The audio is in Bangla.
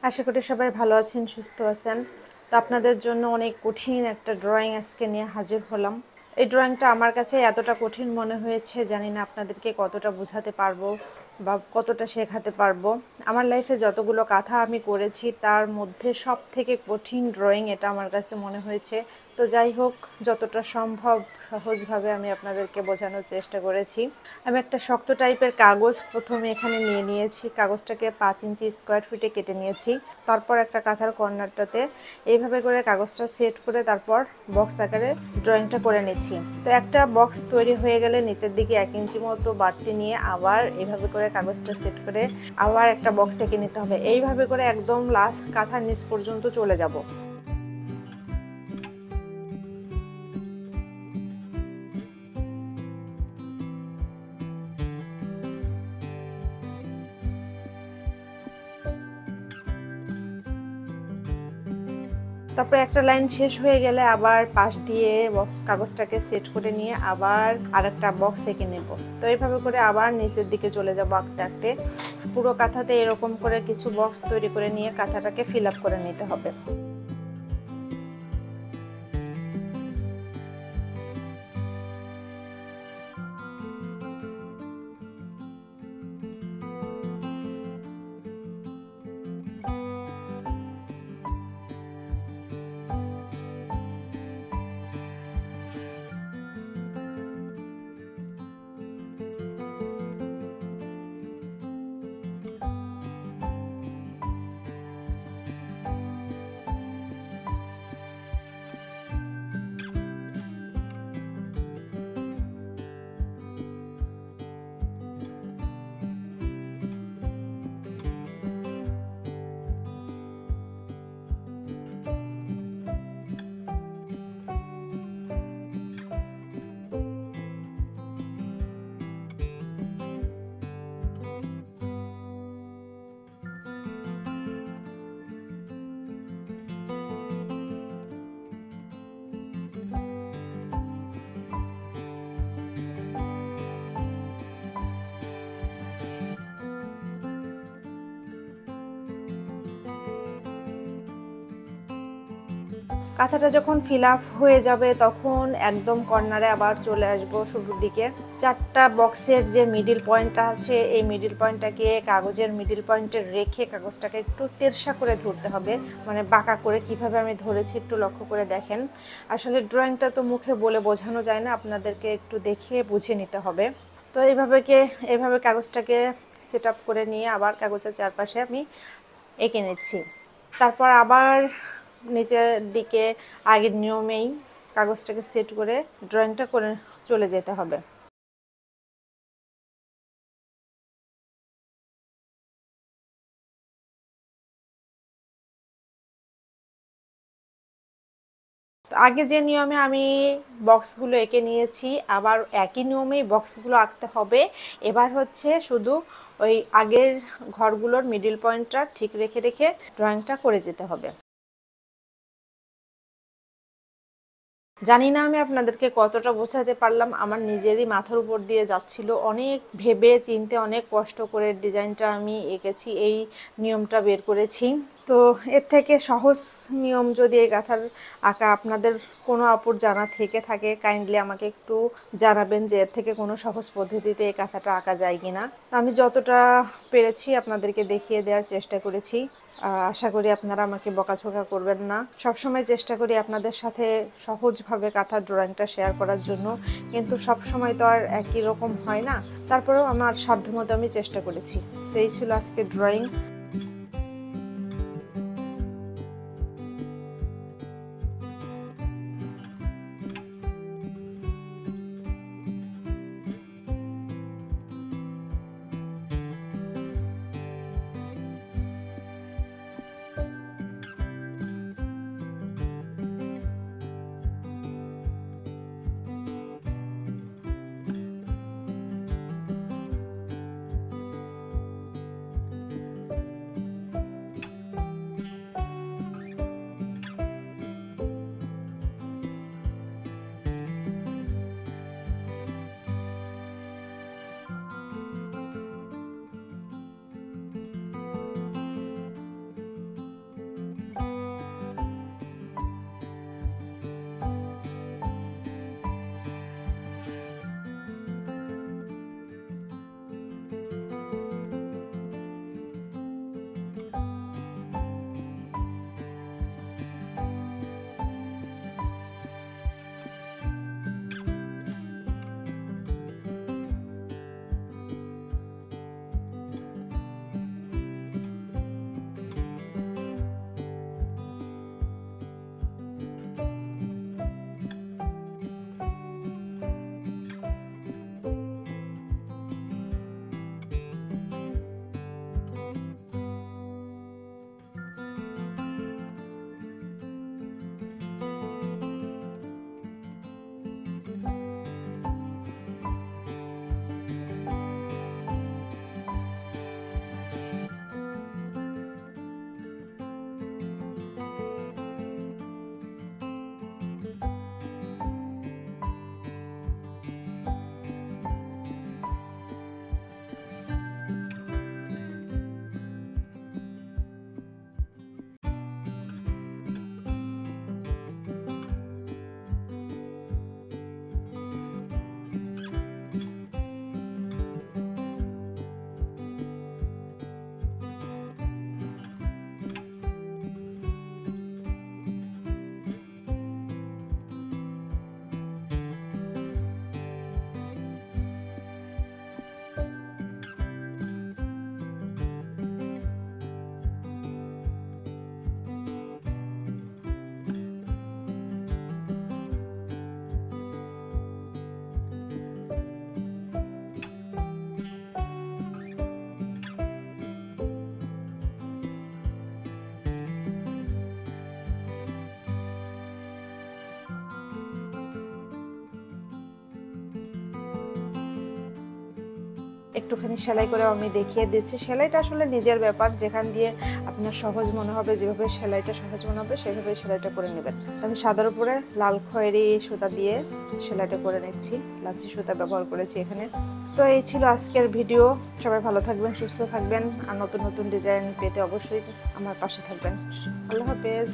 আশা করি সবাই ভালো আছেন, সুস্থ আছেন। তো আপনাদের জন্য অনেক কঠিন একটা ড্রয়িং আজকে নিয়ে হাজির হলাম। এই ড্রয়িংটা আমার কাছে এতটা কঠিন মনে হয়েছে, জানি না আপনাদেরকে কতটা বোঝাতে পারবো বা কতটা শেখাতে পারবো। আমার লাইফে যতগুলো কাঁথা আমি করেছি তার মধ্যে সব থেকে কঠিন ড্রয়িং এটা আমার কাছে মনে হয়েছে। তো যাই হোক, যতটা সম্ভব সহজভাবে আমি আপনাদেরকে বোঝানোর চেষ্টা করেছি। আমি একটা শক্ত টাইপের কাগজ প্রথমে এখানে নিয়ে নিয়েছি। কাগজটাকে 5 ইঞ্চি স্কোয়ার ফিটে কেটে নিয়েছি। তারপর একটা কাঁথার কর্নারটাতে এইভাবে করে কাগজটা সেট করে তারপর বক্স আকারে ড্রয়িংটা করে নিচ্ছি। তো একটা বক্স তৈরি হয়ে গেলে নিচের দিকে 1 ইঞ্চি মতো বাড়তি নিয়ে আবার এইভাবে করে কাগজটা সেট করে আবার একটা বক্স এঁকে নিতে হবে। এইভাবে করে একদম লাস্ট কাঁথার নিচ পর্যন্ত চলে যাব। তারপরে একটা লাইন শেষ হয়ে গেলে আবার পাশ দিয়ে কাগজটাকে সেট করে নিয়ে আবার আরেকটা বক্স এঁকে নেব। তো এইভাবে করে আবার নিচের দিকে চলে যাব আঁকতে আঁকতে। পুরো কাঁথাতে এরকম করে কিছু বক্স তৈরি করে নিয়ে কাঁথাটাকে ফিল আপ করে নিতে হবে। কাঁথাটা যখন ফিল আপ হয়ে যাবে তখন একদম কর্নারে আবার চলে আসবো শুরুর দিকে। 4টা বক্সের যে মিডিল পয়েন্টটা আছে এই মিডিল পয়েন্টটাকে কাগজের মিডিল পয়েন্টে রেখে কাগজটাকে একটু তেরসা করে ধরতে হবে, মানে বাঁকা করে। কিভাবে আমি ধরেছি একটু লক্ষ্য করে দেখেন। আসলে ড্রয়িংটা তো মুখে বলে বোঝানো যায় না, আপনাদেরকে একটু দেখে বুঝে নিতে হবে। তো এইভাবে কাগজটাকে সেট আপ করে নিয়ে আবার কাগজের চারপাশে আমি এঁকে নিচ্ছি। তারপর আবার নিচের দিকে আগের নিয়মেই কাগজটাকে সেট করে ড্রয়িংটা করে চলে যেতে হবে। আগে যে নিয়মে আমি বক্সগুলো এঁকে নিয়েছি আবার একই নিয়মেই বক্সগুলো আঁকতে হবে। এবার হচ্ছে শুধু ওই আগের ঘরগুলোর মিডিল পয়েন্টটা ঠিক রেখে রেখে ড্রয়িংটা করে যেতে হবে। জানি না আমি আপনাদেরকে কতটা বোঝাতে পারলাম, আমার নিজেরই মাথার উপর দিয়ে যাচ্ছিল। অনেক ভেবে চিন্তে অনেক কষ্ট করে ডিজাইনটা আমি এঁকেছি, এই নিয়মটা বের করেছি। তো এর থেকে সহজ নিয়ম যদি এই কাঁথার আঁকা আপনাদের কোনো আপুর জানা থেকে থাকে কাইন্ডলি আমাকে একটু জানাবেন যে এর থেকে কোনো সহজ পদ্ধতিতে এই কাঁথাটা আঁকা যায় কি না। আমি যতটা পেরেছি আপনাদেরকে দেখিয়ে দেওয়ার চেষ্টা করেছি। আশা করি আপনারা আমাকে বকাঝকা করবেন না। সবসময় চেষ্টা করি আপনাদের সাথে সহজভাবে কাঁথার ড্রয়িংটা শেয়ার করার জন্য, কিন্তু সব সময় তো আর একই রকম হয় না। তারপরেও আমার সাধ্যমতো আমি চেষ্টা করেছি। তো এই ছিল আজকে ড্রয়িং। একটুখানি সেলাই করে আমি দেখিয়ে দিচ্ছি। সেলাইটা আসলে নিজের ব্যাপার, যেখান দিয়ে আপনার সহজ মনে হবে, যেভাবে সেলাইটা সহজ মনে হবে সেভাবে সেলাইটা করে নেবেন। আমি সাদার উপরে লাল খয়েরি সুতা দিয়ে সেলাইটা করে নিচ্ছি, লাচ্ছি সুতা ব্যবহার করেছি এখানে। তো এই ছিল আজকের ভিডিও। সবাই ভালো থাকবেন, সুস্থ থাকবেন, আর নতুন নতুন ডিজাইন পেতে অবশ্যই আমার পাশে থাকবেন। আল্লাহ হাফেজ।